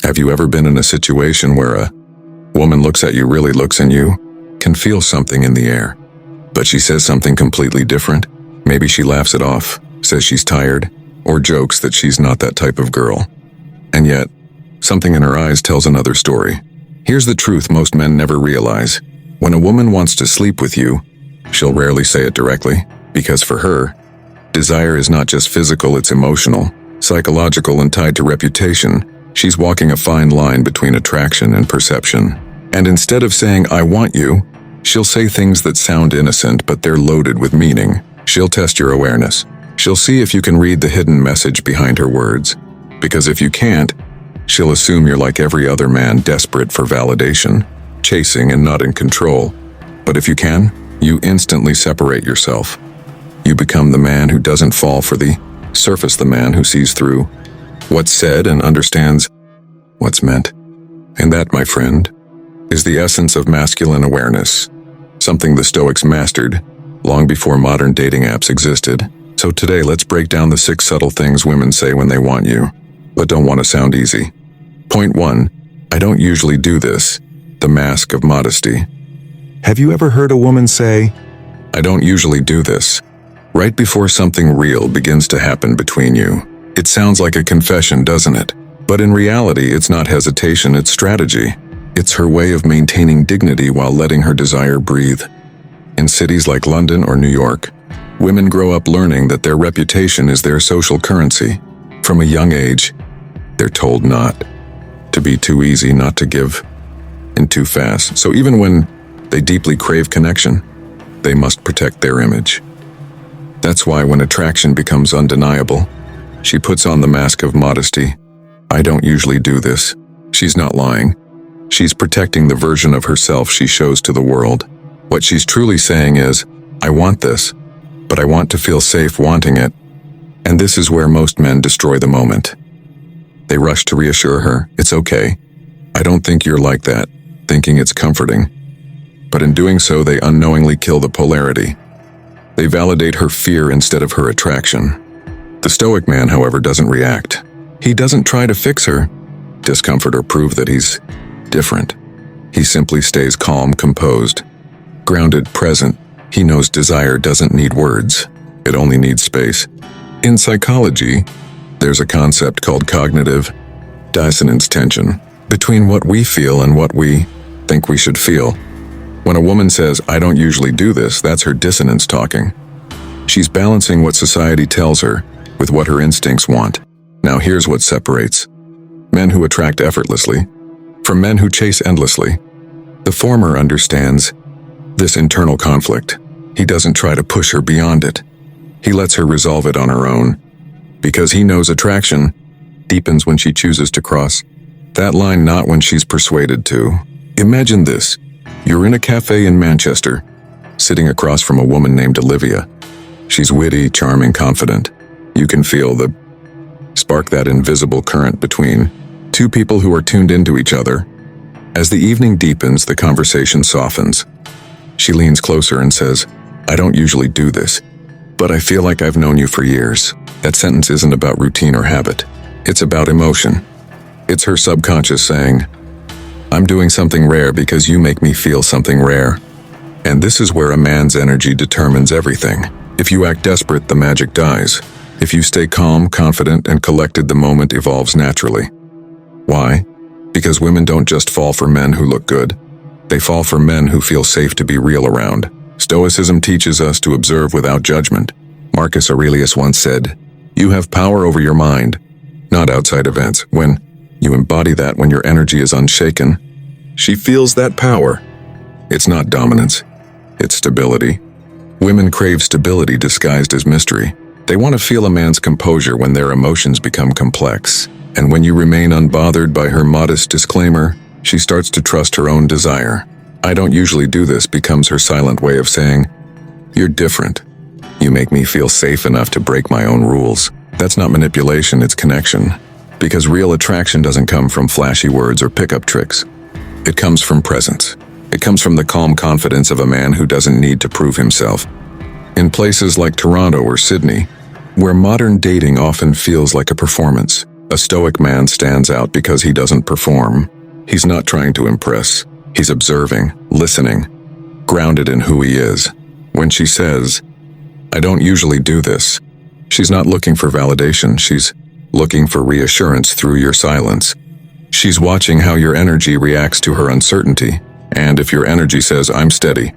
Have you ever been in a situation where a woman looks at you, really looks in you, can feel something in the air, but she says something completely different? Maybe she laughs it off, says she's tired, or jokes that she's not that type of girl. And yet, something in her eyes tells another story. Here's the truth most men never realize. When a woman wants to sleep with you, she'll rarely say it directly, because for her, desire is not just physical, it's emotional, psychological, and tied to reputation. She's walking a fine line between attraction and perception. And instead of saying, "I want you," she'll say things that sound innocent, but they're loaded with meaning. She'll test your awareness. She'll see if you can read the hidden message behind her words. Because if you can't, she'll assume you're like every other man, desperate for validation, chasing and not in control. But if you can, you instantly separate yourself. You become the man who doesn't fall for the surface, the man who sees through what's said and understands what's meant. And that, my friend, is the essence of masculine awareness, something the Stoics mastered long before modern dating apps existed. So today, let's break down the 6 subtle things women say when they want you, but don't want to sound easy. Point 1, I don't usually do this, the mask of modesty. Have you ever heard a woman say, "I don't usually do this," right before something real begins to happen between you? It sounds like a confession, doesn't it? But in reality, it's not hesitation, it's strategy. It's her way of maintaining dignity while letting her desire breathe. In cities like London or New York, women grow up learning that their reputation is their social currency. From a young age, they're told not to be too easy, not to give in too fast. So even when they deeply crave connection, they must protect their image. That's why when attraction becomes undeniable, she puts on the mask of modesty. I don't usually do this. She's not lying. She's protecting the version of herself she shows to the world. What she's truly saying is, I want this, but I want to feel safe wanting it. And this is where most men destroy the moment. They rush to reassure her, it's okay. I don't think you're like that, thinking it's comforting. But in doing so, they unknowingly kill the polarity. They validate her fear instead of her attraction. The Stoic man, however, doesn't react. He doesn't try to fix her discomfort or prove that he's different. He simply stays calm, composed, grounded, present. He knows desire doesn't need words. It only needs space. In psychology, there's a concept called cognitive dissonance, tension between what we feel and what we think we should feel. When a woman says, I don't usually do this, that's her dissonance talking. She's balancing what society tells her with what her instincts want. Now here's what separates men who attract effortlessly from men who chase endlessly. The former understands this internal conflict. He doesn't try to push her beyond it. He lets her resolve it on her own, because he knows attraction deepens when she chooses to cross that line, not when she's persuaded to. Imagine this. You're in a cafe in Manchester, sitting across from a woman named Olivia. She's witty, charming, confident. You can feel the spark, that invisible current between two people who are tuned into each other. As the evening deepens, the conversation softens. She leans closer and says, I don't usually do this, but I feel like I've known you for years. That sentence isn't about routine or habit. It's about emotion. It's her subconscious saying, I'm doing something rare because you make me feel something rare. And this is where a man's energy determines everything. If you act desperate, the magic dies. If you stay calm, confident, and collected, the moment evolves naturally. Why? Because women don't just fall for men who look good. They fall for men who feel safe to be real around. Stoicism teaches us to observe without judgment. Marcus Aurelius once said, you have power over your mind, not outside events. When you embody that, when your energy is unshaken, she feels that power. It's not dominance, it's stability. Women crave stability disguised as mystery. They want to feel a man's composure when their emotions become complex. And when you remain unbothered by her modest disclaimer, she starts to trust her own desire. I don't usually do this becomes her silent way of saying, you're different. You make me feel safe enough to break my own rules. That's not manipulation, it's connection. Because real attraction doesn't come from flashy words or pickup tricks. It comes from presence. It comes from the calm confidence of a man who doesn't need to prove himself. In places like Toronto or Sydney, where modern dating often feels like a performance, A stoic man stands out because he doesn't perform. He's not trying to impress. He's observing, listening, grounded in who he is. When she says, "I don't usually do this," she's not looking for validation. She's looking for reassurance through your silence. She's watching how your energy reacts to her uncertainty. And if your energy says, "I'm steady,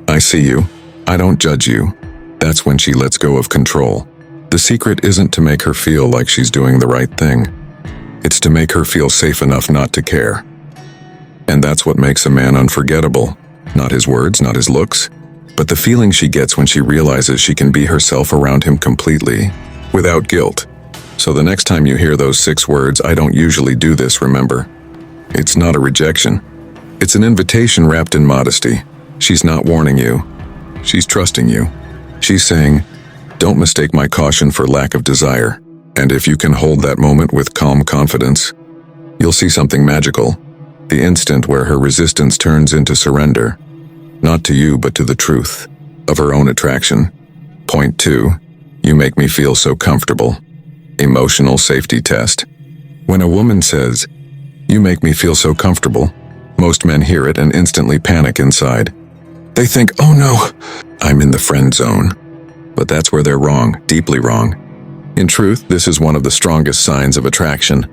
I see you, I don't judge you," that's when she lets go of control. The secret isn't to make her feel like she's doing the right thing. It's to make her feel safe enough not to care. And that's what makes a man unforgettable. Not his words, not his looks, but the feeling she gets when she realizes she can be herself around him completely, without guilt. So the next time you hear those 6 words, "I don't usually do this," remember, it's not a rejection. It's an invitation wrapped in modesty. She's not warning you. She's trusting you. She's saying, "Don't mistake my caution for lack of desire." And if you can hold that moment with calm confidence, you'll see something magical. The instant where her resistance turns into surrender. Not to you, but to the truth of her own attraction. Point 2. You make me feel so comfortable. Emotional safety test. When a woman says, "You make me feel so comfortable," most men hear it and instantly panic inside. They think, "Oh no, I'm in the friend zone." But that's where they're wrong, deeply wrong. In truth, this is one of the strongest signs of attraction,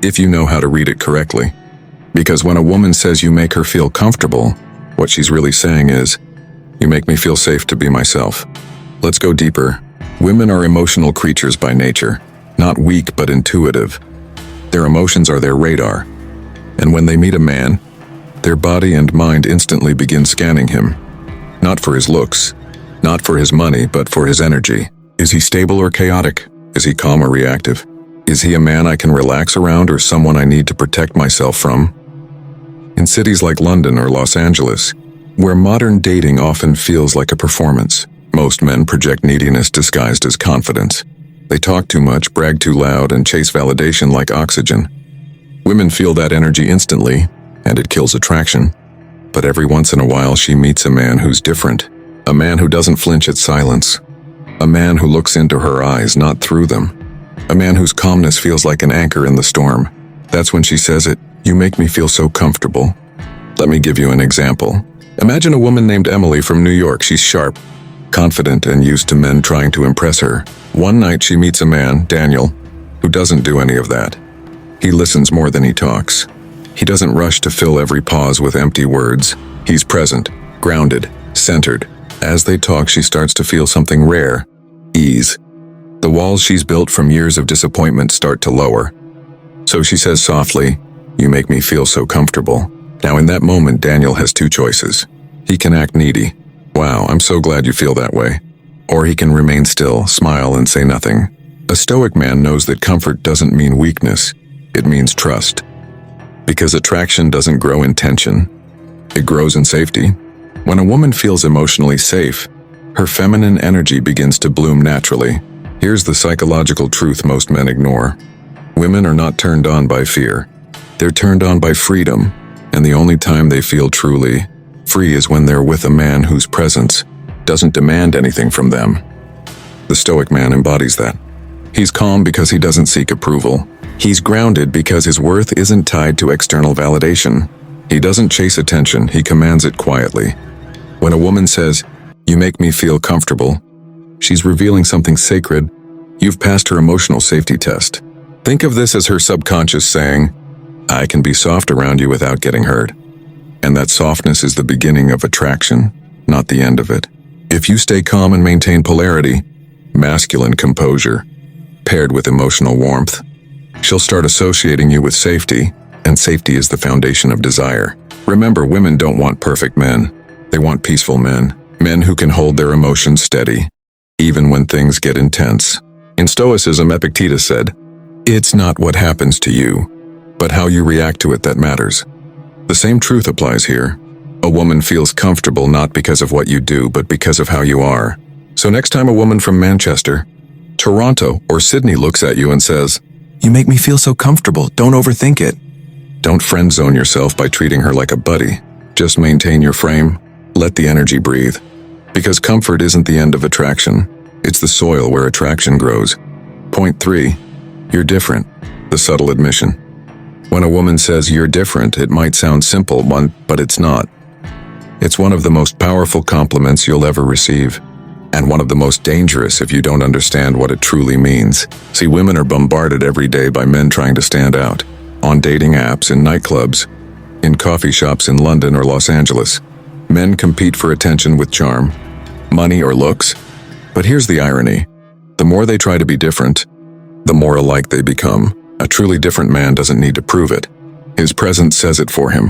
if you know how to read it correctly. Because when a woman says you make her feel comfortable, what she's really saying is, "You make me feel safe to be myself." Let's go deeper. Women are emotional creatures by nature, not weak but intuitive. Their emotions are their radar. And when they meet a man, their body and mind instantly begin scanning him. Not for his looks, not for his money, but for his energy. Is he stable or chaotic? Is he calm or reactive? Is he a man I can relax around or someone I need to protect myself from? In cities like London or Los Angeles, where modern dating often feels like a performance, most men project neediness disguised as confidence. They talk too much, brag too loud, and chase validation like oxygen. Women feel that energy instantly, and it kills attraction. But every once in a while she meets a man who's different. A man who doesn't flinch at silence. A man who looks into her eyes, not through them. A man whose calmness feels like an anchor in the storm. That's when she says it, "You make me feel so comfortable." Let me give you an example. Imagine a woman named Emily from New York. She's sharp, confident, and used to men trying to impress her. One night she meets a man, Daniel, who doesn't do any of that. He listens more than he talks. He doesn't rush to fill every pause with empty words. He's present, grounded, centered. As they talk, she starts to feel something rare: ease. The walls she's built from years of disappointment start to lower. So she says softly, "You make me feel so comfortable." Now in that moment, Daniel has 2 choices. He can act needy. "Wow, I'm so glad you feel that way." Or he can remain still, smile, and say nothing. A stoic man knows that comfort doesn't mean weakness. It means trust. Because attraction doesn't grow in tension. It grows in safety. When a woman feels emotionally safe, her feminine energy begins to bloom naturally. Here's the psychological truth most men ignore. Women are not turned on by fear. They're turned on by freedom, and the only time they feel truly free is when they're with a man whose presence doesn't demand anything from them. The stoic man embodies that. He's calm because he doesn't seek approval. He's grounded because his worth isn't tied to external validation. He doesn't chase attention, he commands it quietly. When a woman says, "You make me feel comfortable," she's revealing something sacred. You've passed her emotional safety test. Think of this as her subconscious saying, "I can be soft around you without getting hurt." And that softness is the beginning of attraction, not the end of it. If you stay calm and maintain polarity, masculine composure, paired with emotional warmth, she'll start associating you with safety, and safety is the foundation of desire. Remember, women don't want perfect men. They want peaceful men. Men who can hold their emotions steady, even when things get intense. In Stoicism, Epictetus said, "It's not what happens to you, but how you react to it that matters." The same truth applies here. A woman feels comfortable not because of what you do, but because of how you are. So next time a woman from Manchester, Toronto, or Sydney looks at you and says, "You make me feel so comfortable, don't overthink it." Don't friend zone yourself by treating her like a buddy. Just maintain your frame, let the energy breathe. Because comfort isn't the end of attraction. It's the soil where attraction grows. Point 3. You're different. the subtle admission. When a woman says you're different, it might sound simple, but it's not. It's one of the most powerful compliments you'll ever receive, and one of the most dangerous if you don't understand what it truly means. See, women are bombarded every day by men trying to stand out, on dating apps, in nightclubs, in coffee shops in London or Los Angeles. Men compete for attention with charm, money, or looks. But here's the irony. The more they try to be different, the more alike they become. A truly different man doesn't need to prove it. His presence says it for him.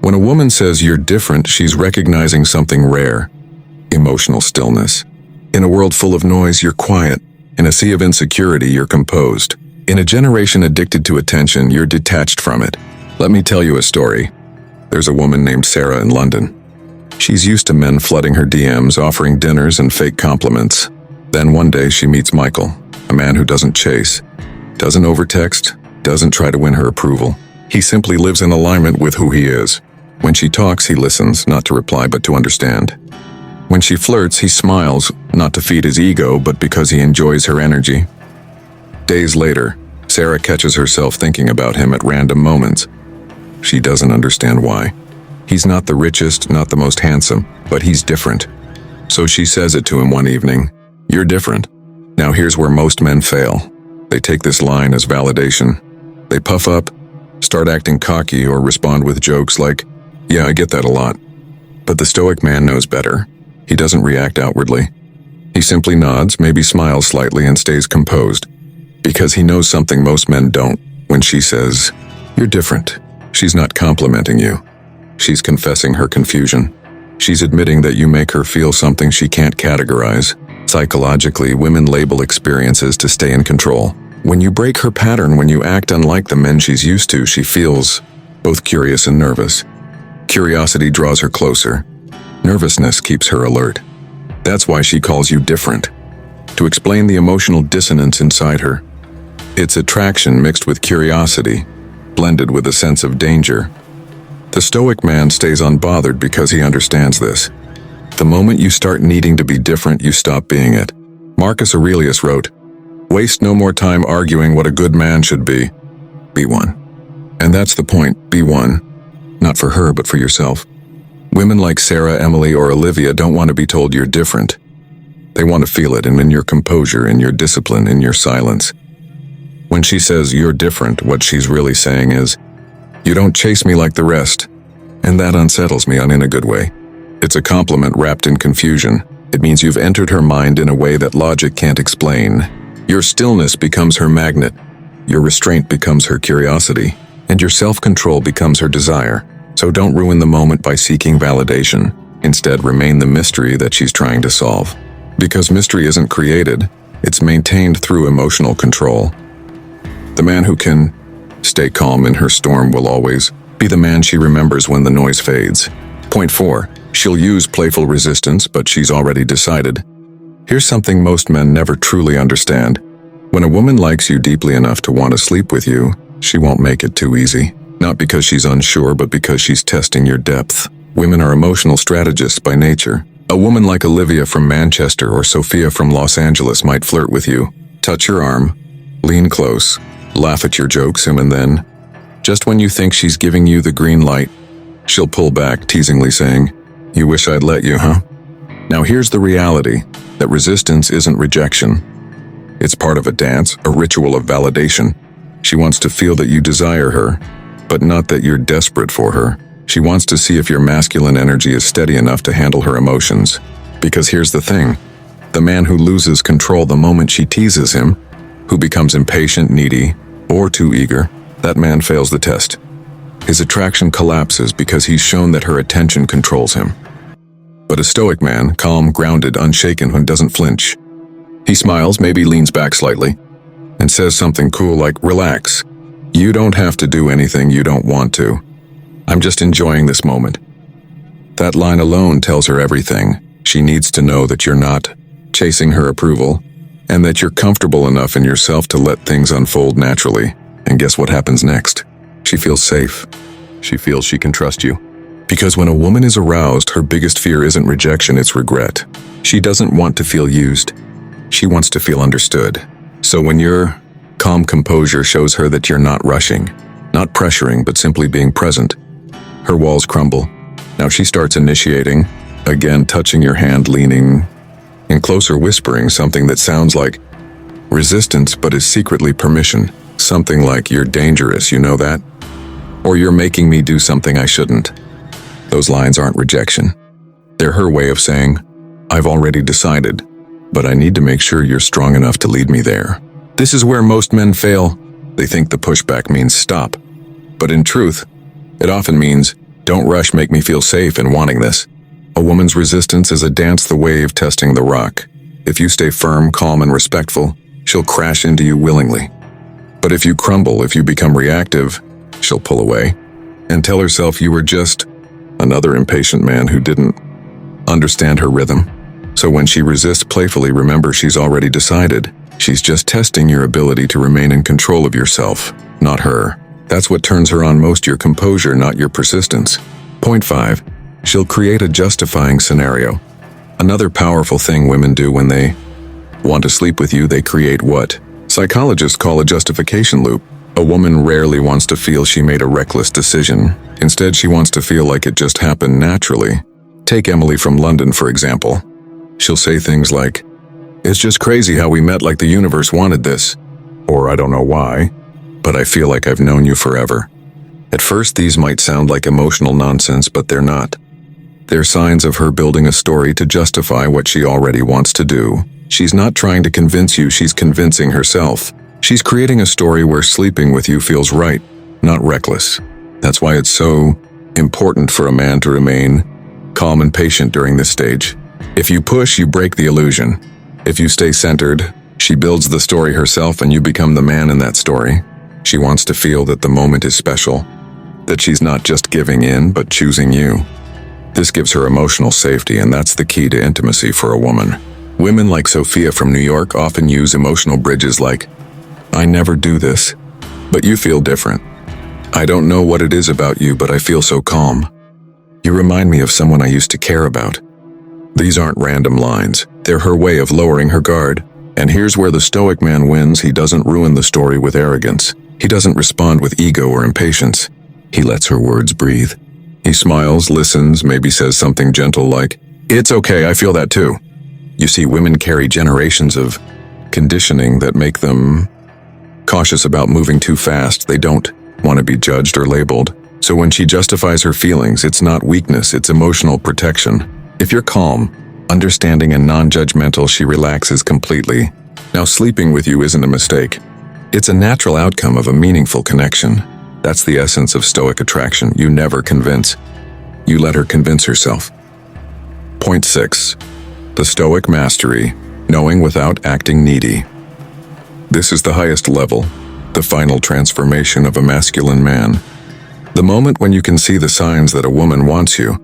When a woman says you're different, she's recognizing something rare: emotional stillness. In a world full of noise, you're quiet. In a sea of insecurity, you're composed. In a generation addicted to attention, you're detached from it. Let me tell you a story. There's a woman named Sarah in London. She's used to men flooding her DMs, offering dinners and fake compliments. Then one day she meets Michael, a man who doesn't chase, doesn't overtext, doesn't try to win her approval. He simply lives in alignment with who he is. When she talks, he listens, not to reply but to understand. When she flirts, he smiles, not to feed his ego but because he enjoys her energy. Days later, Sarah catches herself thinking about him at random moments. She doesn't understand why. He's not the richest, not the most handsome, but he's different. So she says it to him one evening. You're different. Now here's where most men fail. They take this line as validation. They puff up, start acting cocky, or respond with jokes like, yeah, I get that a lot. But the Stoic man knows better. He doesn't react outwardly. He simply nods, maybe smiles slightly, and stays composed. Because he knows something most men don't. When she says, you're different, she's not complimenting you. She's confessing her confusion. She's admitting that you make her feel something she can't categorize. Psychologically, women label experiences to stay in control. When you break her pattern, when you act unlike the men she's used to, she feels both curious and nervous. Curiosity draws her closer. Nervousness keeps her alert. That's why she calls you different. To explain the emotional dissonance inside her. It's attraction mixed with curiosity, blended with a sense of danger. The Stoic man stays unbothered because he understands this. The moment you start needing to be different, you stop being it. Marcus Aurelius wrote, waste no more time arguing what a good man should be. Be one. And that's the point, be one. Not for her, but for yourself. Women like Sarah, Emily, or Olivia don't want to be told you're different. They want to feel it, and in your composure, in your discipline, in your silence. When she says you're different, what she's really saying is, you don't chase me like the rest. And that unsettles me, in a good way. It's a compliment wrapped in confusion. It means you've entered her mind in a way that logic can't explain. Your stillness becomes her magnet. Your restraint becomes her curiosity. And your self-control becomes her desire. So don't ruin the moment by seeking validation. Instead, remain the mystery that she's trying to solve. Because mystery isn't created, it's maintained through emotional control. The man who can stay calm in her storm will always be the man she remembers when the noise fades. Point 4. She'll use playful resistance, but she's already decided. Here's something most men never truly understand. When a woman likes you deeply enough to want to sleep with you, she won't make it too easy. Not because she's unsure, but because she's testing your depth. Women are emotional strategists by nature. A woman like Olivia from Manchester or Sophia from Los Angeles might flirt with you, touch your arm, lean close, laugh at your jokes, and then, just when you think she's giving you the green light, she'll pull back, teasingly saying, you wish I'd let you, huh? Now here's the reality, that resistance isn't rejection. It's part of a dance, a ritual of validation. She wants to feel that you desire her, but not that you're desperate for her. She wants to see if your masculine energy is steady enough to handle her emotions. Because here's the thing, the man who loses control the moment she teases him, who becomes impatient, needy, or too eager, that man fails the test. His attraction collapses because he's shown that her attention controls him. But a Stoic man, calm, grounded, unshaken, who doesn't flinch. He smiles, maybe leans back slightly, and says something cool like, relax. You don't have to do anything you don't want to. I'm just enjoying this moment. That line alone tells her everything. She needs to know that you're not chasing her approval, and that you're comfortable enough in yourself to let things unfold naturally. And guess what happens next? She feels safe. She feels she can trust you. Because when a woman is aroused, her biggest fear isn't rejection, it's regret. She doesn't want to feel used. She wants to feel understood. So when you're calm composure shows her that you're not rushing, not pressuring, but simply being present. Her walls crumble. Now she starts initiating, again touching your hand, leaning in closer, whispering something that sounds like resistance but is secretly permission. Something like, "You're dangerous, you know that?" Or, "You're making me do something I shouldn't." Those lines aren't rejection. They're her way of saying, "I've already decided, but I need to make sure you're strong enough to lead me there." This is where most men fail. They think the pushback means stop. But in truth, it often means, "Don't rush, make me feel safe in wanting this." A woman's resistance is a dance the wave testing the rock. If you stay firm, calm, and respectful, she'll crash into you willingly. But if you crumble, if you become reactive, she'll pull away and tell herself you were just another impatient man who didn't understand her rhythm. So when she resists playfully, remember she's already decided. She's just testing your ability to remain in control of yourself, not her. That's what turns her on most, your composure, not your persistence. Point 5. She'll create a justifying scenario. Another powerful thing women do when they want to sleep with you, they create what psychologists call a justification loop. A woman rarely wants to feel she made a reckless decision. Instead, she wants to feel like it just happened naturally. Take Emily from London, for example. She'll say things like, "It's just crazy how we met, like the universe wanted this." Or, "I don't know why, but I feel like I've known you forever." At first, these might sound like emotional nonsense, but they're not. They're signs of her building a story to justify what she already wants to do. She's not trying to convince you, she's convincing herself. She's creating a story where sleeping with you feels right, not reckless. That's why it's so important for a man to remain calm and patient during this stage. If you push, you break the illusion. If you stay centered, she builds the story herself and you become the man in that story. She wants to feel that the moment is special, that she's not just giving in, but choosing you. This gives her emotional safety, and that's the key to intimacy for a woman. Women like Sophia from New York often use emotional bridges like, "I never do this, but you feel different. I don't know what it is about you, but I feel so calm. You remind me of someone I used to care about." These aren't random lines. They're her way of lowering her guard. And here's where the Stoic man wins. He doesn't ruin the story with arrogance. He doesn't respond with ego or impatience. He lets her words breathe. He smiles, listens, maybe says something gentle like, "It's okay, I feel that too." You see, women carry generations of conditioning that make them cautious about moving too fast. They don't want to be judged or labeled. So when she justifies her feelings, it's not weakness, it's emotional protection. If you're calm, understanding, and non-judgmental, she relaxes completely. Now, sleeping with you isn't a mistake. It's a natural outcome of a meaningful connection. That's the essence of Stoic attraction. You never convince. You let her convince herself. Point 6. The Stoic mastery, knowing without acting needy. This is the highest level, the final transformation of a masculine man. The moment when you can see the signs that a woman wants you,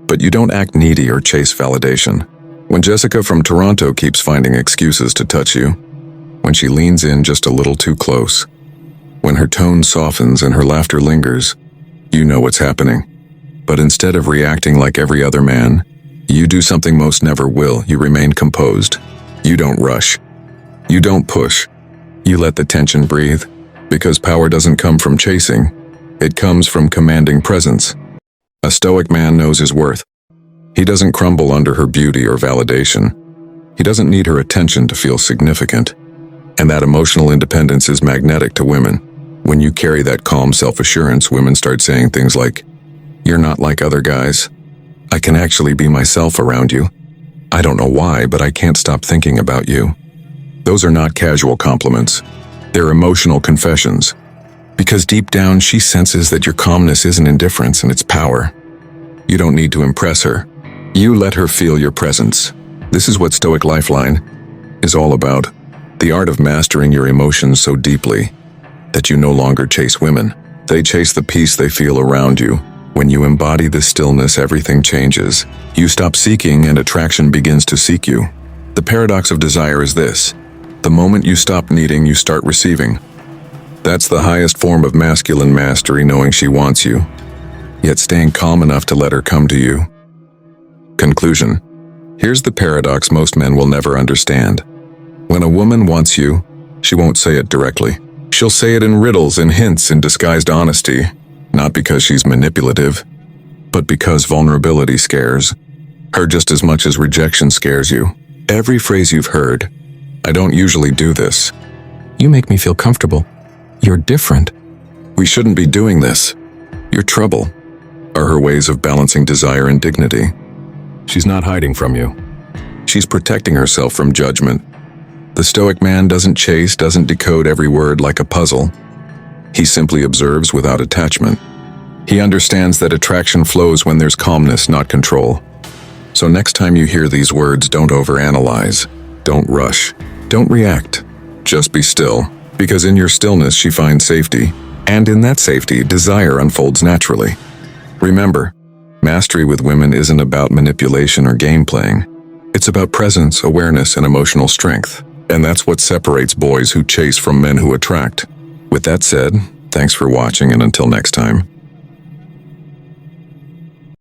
but you don't act needy or chase validation. When Jessica from Toronto keeps finding excuses to touch you. When she leans in just a little too close. When her tone softens and her laughter lingers, you know what's happening. But instead of reacting like every other man, you do something most never will. You remain composed. You don't rush. You don't push. You let the tension breathe. Because power doesn't come from chasing. It comes from commanding presence. A Stoic man knows his worth. He doesn't crumble under her beauty or validation. He doesn't need her attention to feel significant. And that emotional independence is magnetic to women. When you carry that calm self-assurance, women start saying things like, "You're not like other guys. I can actually be myself around you. I don't know why, but I can't stop thinking about you." Those are not casual compliments. They're emotional confessions. Because deep down, she senses that your calmness isn't indifference and it's power. You don't need to impress her. You let her feel your presence. This is what Stoic Lifeline is all about. The art of mastering your emotions so deeply that you no longer chase women. They chase the peace they feel around you. When you embody this stillness, everything changes. You stop seeking and attraction begins to seek you. The paradox of desire is this. The moment you stop needing, you start receiving. That's the highest form of masculine mastery, knowing she wants you, yet staying calm enough to let her come to you. Conclusion. Here's the paradox most men will never understand. When a woman wants you, she won't say it directly. She'll say it in riddles and hints in disguised honesty, not because she's manipulative, but because vulnerability scares her just as much as rejection scares you. Every phrase you've heard, "I don't usually do this," "You make me feel comfortable," "You're different," "We shouldn't be doing this," "You're trouble," are her ways of balancing desire and dignity. She's not hiding from you. She's protecting herself from judgment. The Stoic man doesn't chase, doesn't decode every word like a puzzle. He simply observes without attachment. He understands that attraction flows when there's calmness, not control. So next time you hear these words, don't overanalyze. Don't rush. Don't react. Just be still, because in your stillness she finds safety, and in that safety, desire unfolds naturally. Remember, mastery with women isn't about manipulation or game playing. It's about presence, awareness, and emotional strength. And that's what separates boys who chase from men who attract. With that said, thanks for watching, and until next time.